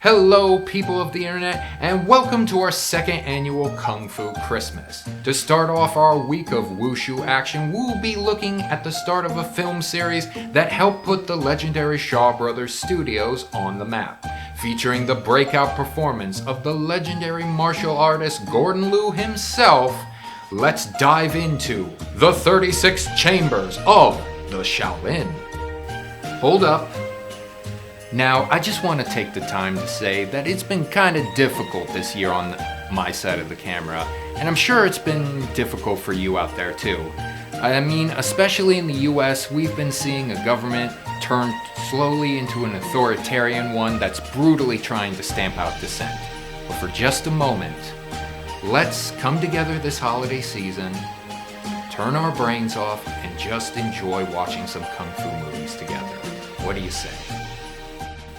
Hello people of the internet, and welcome to our second annual Kung Fu Christmas. To start off our week of wushu action, we'll be looking at the start of a film series that helped put the legendary Shaw Brothers Studios on the map, featuring the breakout performance of the legendary martial artist Gordon Liu himself. Let's dive into the 36 Chambers of the Shaolin. Hold up. Now, I just want to take the time to say that it's been kind of difficult this year on my side of the camera, and I'm sure it's been difficult for you out there too. I mean, especially in the US, we've been seeing a government turn slowly into an authoritarian one that's brutally trying to stamp out dissent. But for just a moment, let's come together this holiday season, turn our brains off, and just enjoy watching some Kung Fu movies together. What do you say?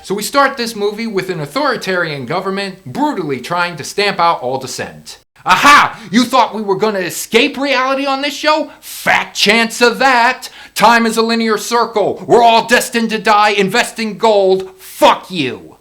So we start this movie with an authoritarian government brutally trying to stamp out all dissent. Aha! You thought we were gonna escape reality on this show? Fat chance of that! Time is a linear circle. We're all destined to die. Invest in gold. Fuck you!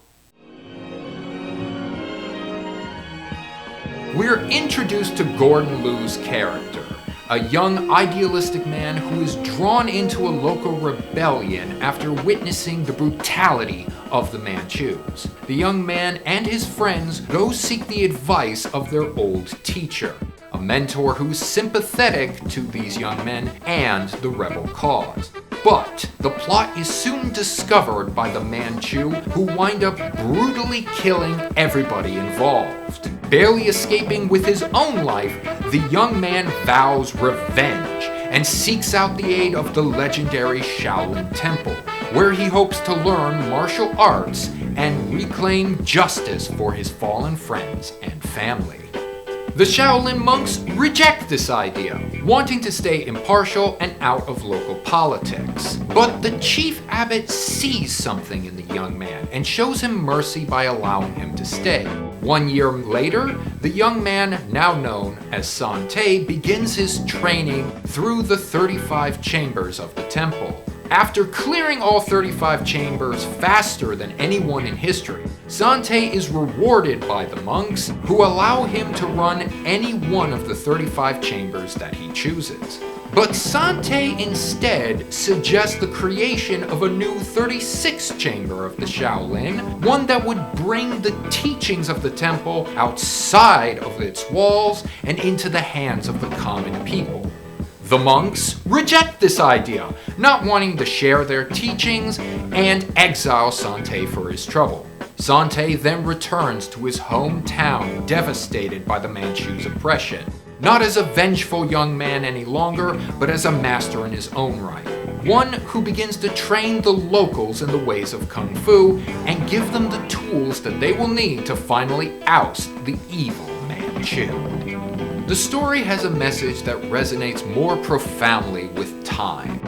We're introduced to Gordon Liu's character, a young idealistic man who is drawn into a local rebellion after witnessing the brutality of the Manchus. The young man and his friends go seek the advice of their old teacher, a mentor who's sympathetic to these young men and the rebel cause. But the plot is soon discovered by the Manchu, who wind up brutally killing everybody involved. Barely escaping with his own life, the young man vows revenge and seeks out the aid of the legendary Shaolin Temple, where he hopes to learn martial arts and reclaim justice for his fallen friends and family. The Shaolin monks reject this idea, wanting to stay impartial and out of local politics. But the chief abbot sees something in the young man and shows him mercy by allowing him to stay. 1 year later, the young man, now known as San Te, begins his training through the 35 chambers of the temple. After clearing all 35 chambers faster than anyone in history, San Te is rewarded by the monks, who allow him to run any one of the 35 chambers that he chooses. But San Te instead suggests the creation of a new 36th chamber of the Shaolin, one that would bring the teachings of the temple outside of its walls and into the hands of the common people. The monks reject this idea, not wanting to share their teachings, and exile San Te for his trouble. San Te then returns to his hometown, devastated by the Manchus' oppression, not as a vengeful young man any longer, but as a master in his own right. One who begins to train the locals in the ways of Kung Fu and give them the tools that they will need to finally oust the evil Manchu. The story has a message that resonates more profoundly with time.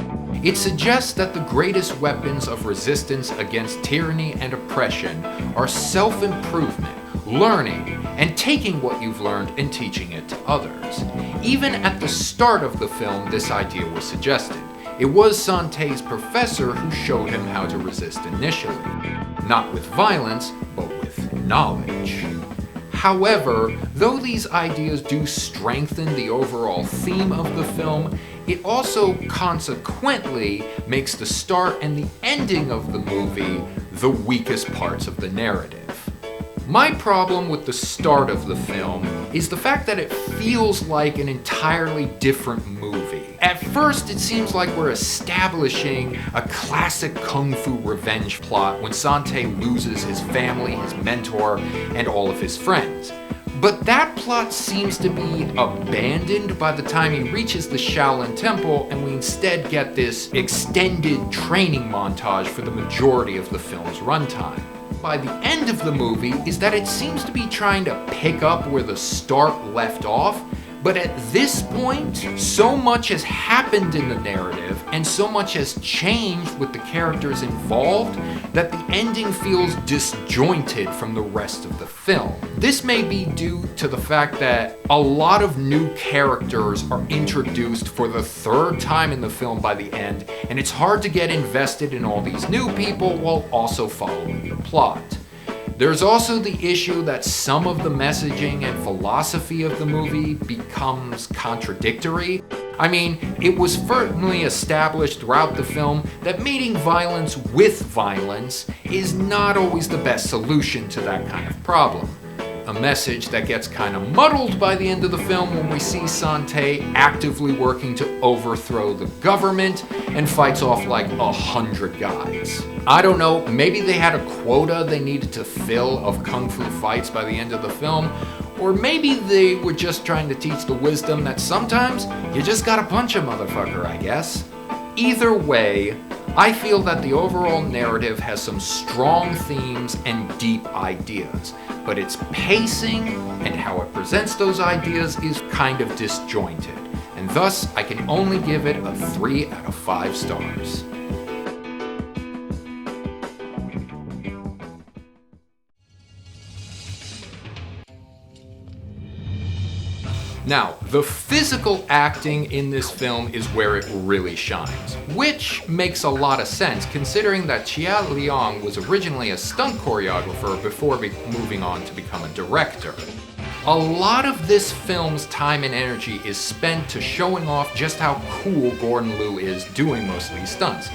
It suggests that the greatest weapons of resistance against tyranny and oppression are self-improvement, learning, and taking what you've learned and teaching it to others. Even at the start of the film, this idea was suggested. It was San Te's professor who showed him how to resist initially. Not with violence, but with knowledge. However, though these ideas do strengthen the overall theme of the film, it also consequently makes the start and the ending of the movie the weakest parts of the narrative. My problem with the start of the film is the fact that it feels like an entirely different movie. At first, it seems like we're establishing a classic Kung Fu revenge plot when San Te loses his family, his mentor, and all of his friends. But that plot seems to be abandoned by the time he reaches the Shaolin Temple, and we instead get this extended training montage for the majority of the film's runtime. By the end of the movie is that it seems to be trying to pick up where the start left off, but at this point, so much has happened in the narrative and so much has changed with the characters involved that the ending feels disjointed from the rest of the film. This may be due to the fact that a lot of new characters are introduced for the third time in the film by the end, and it's hard to get invested in all these new people while also following the plot. There's also the issue that some of the messaging and philosophy of the movie becomes contradictory. I mean, it was firmly established throughout the film that meeting violence with violence is not always the best solution to that kind of problem. A message that gets kind of muddled by the end of the film when we see Sante actively working to overthrow the government and fights off like 100 guys. I don't know, maybe they had a quota they needed to fill of kung fu fights by the end of the film, or maybe they were just trying to teach the wisdom that sometimes you just gotta punch a motherfucker, I guess. Either way, I feel that the overall narrative has some strong themes and deep ideas, but its pacing and how it presents those ideas is kind of disjointed, and thus I can only give it a 3 out of 5 stars. Now, the physical acting in this film is where it really shines, which makes a lot of sense considering that Chia Liang was originally a stunt choreographer before moving on to become a director. A lot of this film's time and energy is spent to showing off just how cool Gordon Liu is doing most of these stunts.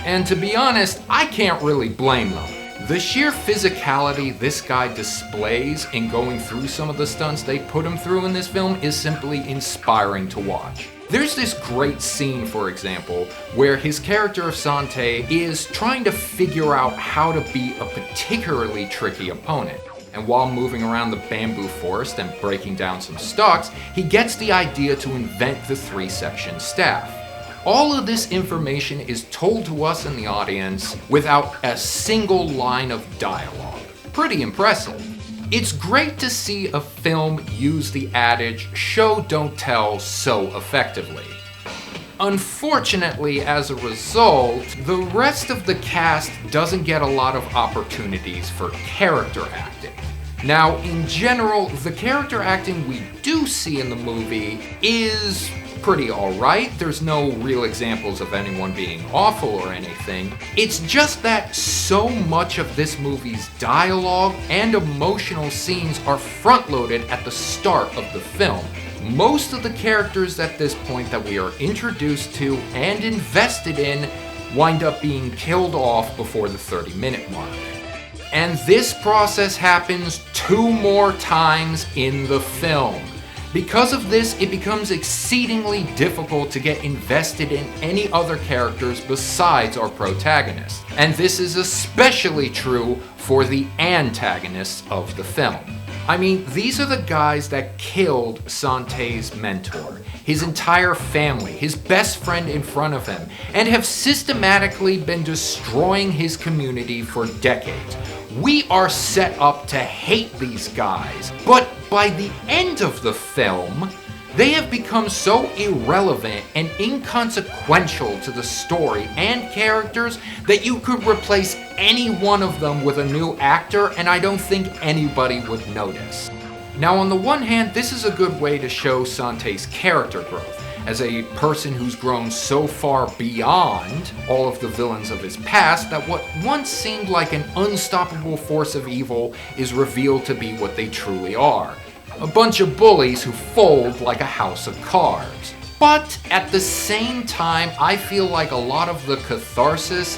And to be honest, I can't really blame them. The sheer physicality this guy displays in going through some of the stunts they put him through in this film is simply inspiring to watch. There's this great scene, for example, where his character of Sante is trying to figure out how to beat a particularly tricky opponent. And while moving around the bamboo forest and breaking down some stalks, he gets the idea to invent the 3-section staff. All of this information is told to us in the audience without a single line of dialogue. Pretty impressive. It's great to see a film use the adage, show don't tell, so effectively. Unfortunately, as a result, the rest of the cast doesn't get a lot of opportunities for character acting. Now, in general, the character acting we do see in the movie is pretty alright. There's no real examples of anyone being awful or anything. It's just that so much of this movie's dialogue and emotional scenes are front-loaded at the start of the film. Most of the characters at this point that we are introduced to and invested in wind up being killed off before the 30-minute mark. And this process happens 2 more times in the film. Because of this, it becomes exceedingly difficult to get invested in any other characters besides our protagonist. And this is especially true for the antagonists of the film. I mean, these are the guys that killed Sante's mentor, his entire family, his best friend in front of him, and have systematically been destroying his community for decades. We are set up to hate these guys, but by the end of the film, they have become so irrelevant and inconsequential to the story and characters that you could replace any one of them with a new actor and I don't think anybody would notice. Now, on the one hand, this is a good way to show Sante's character growth as a person who's grown so far beyond all of the villains of his past that what once seemed like an unstoppable force of evil is revealed to be what they truly are. A bunch of bullies who fold like a house of cards. But at the same time, I feel like a lot of the catharsis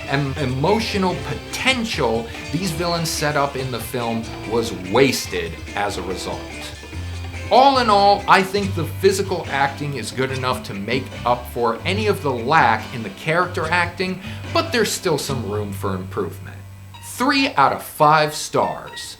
and emotional potential these villains set up in the film was wasted as a result. All in all, I think the physical acting is good enough to make up for any of the lack in the character acting, but there's still some room for improvement. 3 out of 5 stars.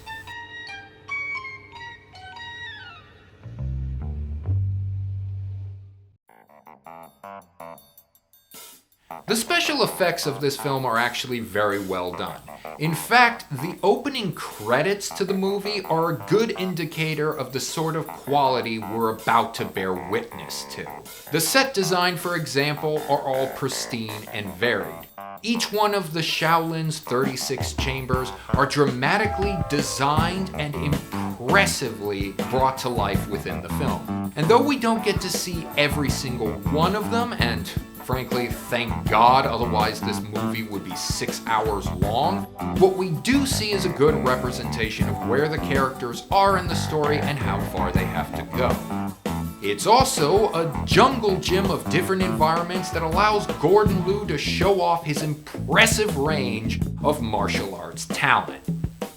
The special effects of this film are actually very well done. In fact, the opening credits to the movie are a good indicator of the sort of quality we're about to bear witness to. The set design, for example, are all pristine and varied. Each one of the Shaolin's 36 chambers are dramatically designed and impressively brought to life within the film. And though we don't get to see every single one of them, and frankly, thank God, otherwise this movie would be 6 hours long. What we do see is a good representation of where the characters are in the story and how far they have to go. It's also a jungle gym of different environments that allows Gordon Liu to show off his impressive range of martial arts talent.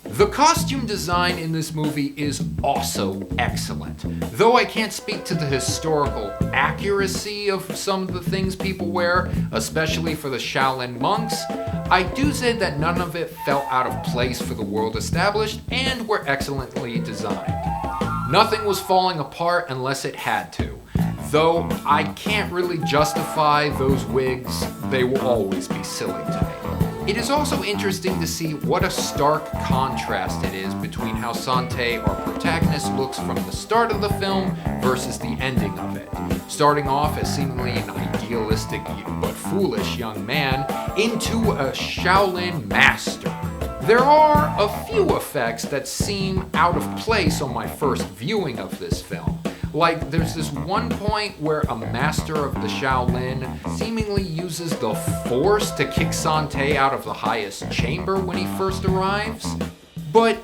The costume design in this movie is also excellent. Though I can't speak to the historical accuracy of some of the things people wear, especially for the Shaolin monks, I do say that none of it felt out of place for the world established and were excellently designed. Nothing was falling apart unless it had to. Though I can't really justify those wigs, they will always be silly to me. It is also interesting to see what a stark contrast it is between how Sante, our protagonist, looks from the start of the film versus the ending of it. Starting off as seemingly an idealistic but foolish young man into a Shaolin master. There are a few effects that seem out of place on my first viewing of this film. Like, there's this one point where a master of the Shaolin seemingly uses the Force to kick Sante out of the highest chamber when he first arrives. But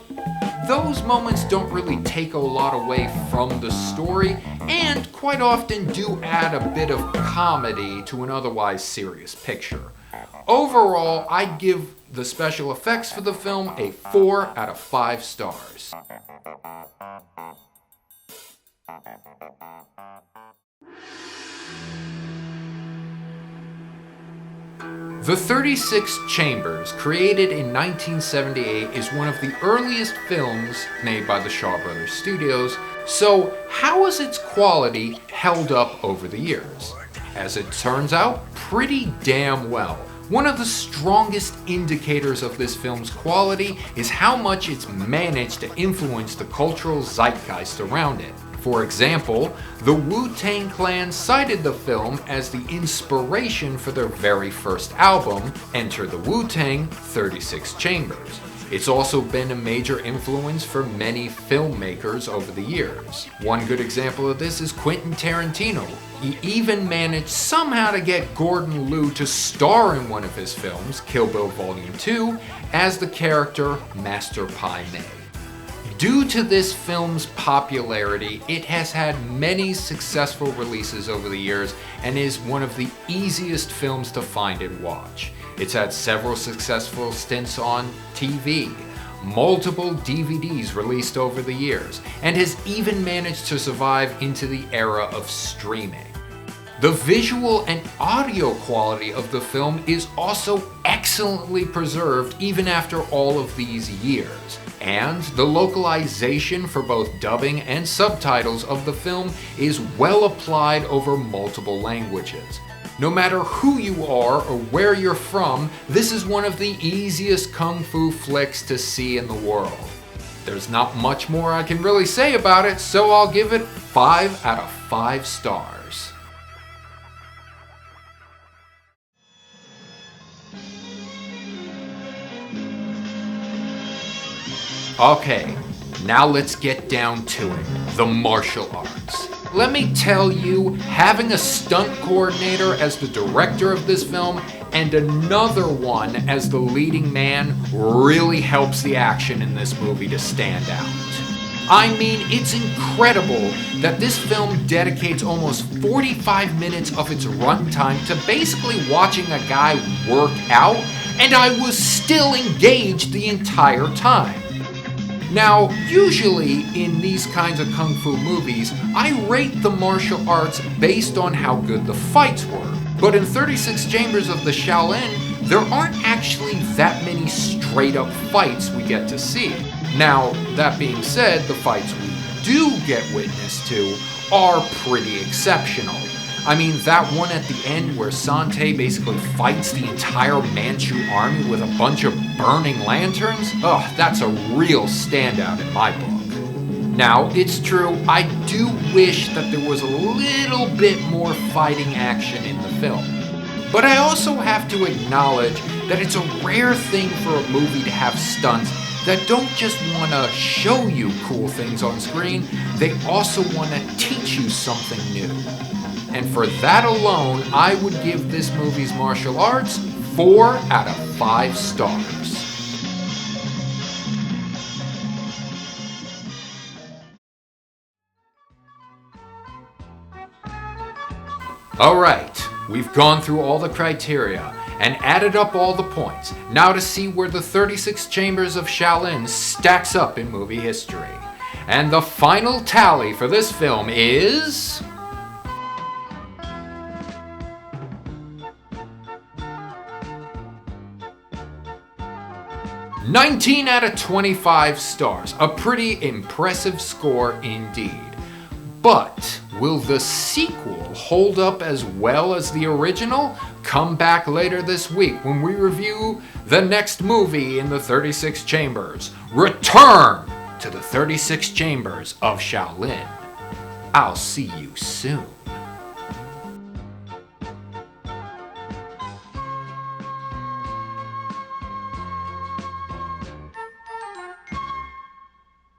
those moments don't really take a lot away from the story, and quite often do add a bit of comedy to an otherwise serious picture. Overall, I'd give the special effects for the film a 4 out of 5 stars. The 36 Chambers, created in 1978, is one of the earliest films made by the Shaw Brothers Studios, so how has its quality held up over the years? As it turns out, pretty damn well. One of the strongest indicators of this film's quality is how much it's managed to influence the cultural zeitgeist around it. For example, the Wu-Tang Clan cited the film as the inspiration for their very first album, Enter the Wu-Tang: 36 Chambers. It's also been a major influence for many filmmakers over the years. One good example of this is Quentin Tarantino. He even managed somehow to get Gordon Liu to star in one of his films, Kill Bill Volume 2, as the character Master Pai Mei. Due to this film's popularity, it has had many successful releases over the years and is one of the easiest films to find and watch. It's had several successful stints on TV, multiple DVDs released over the years, and has even managed to survive into the era of streaming. The visual and audio quality of the film is also excellently preserved even after all of these years. And the localization for both dubbing and subtitles of the film is well applied over multiple languages. No matter who you are or where you're from, this is one of the easiest kung fu flicks to see in the world. There's not much more I can really say about it, so I'll give it 5 out of 5 stars. Okay, now let's get down to it, the martial arts. Let me tell you, having a stunt coordinator as the director of this film and another one as the leading man really helps the action in this movie to stand out. I mean, it's incredible that this film dedicates almost 45 minutes of its runtime to basically watching a guy work out, and I was still engaged the entire time. Now, usually in these kinds of kung fu movies, I rate the martial arts based on how good the fights were. But in 36 Chambers of the Shaolin, there aren't actually that many straight up fights we get to see. Now, that being said, the fights we do get witness to are pretty exceptional. I mean, that one at the end where Sante basically fights the entire Manchu army with a bunch of burning lanterns? That's a real standout in my book. Now, it's true, I do wish that there was a little bit more fighting action in the film. But I also have to acknowledge that it's a rare thing for a movie to have stunts that don't just want to show you cool things on screen, they also want to teach you something new. And for that alone, I would give this movie's martial arts 4 out of 5 stars. Alright, we've gone through all the criteria and added up all the points. Now to see where the 36 Chambers of Shaolin stacks up in movie history. And the final tally for this film is... 19 out of 25 stars. A pretty impressive score indeed. But will the sequel hold up as well as the original? Come back later this week when we review the next movie in the 36 Chambers. Return to the 36 Chambers of Shaolin. I'll see you soon.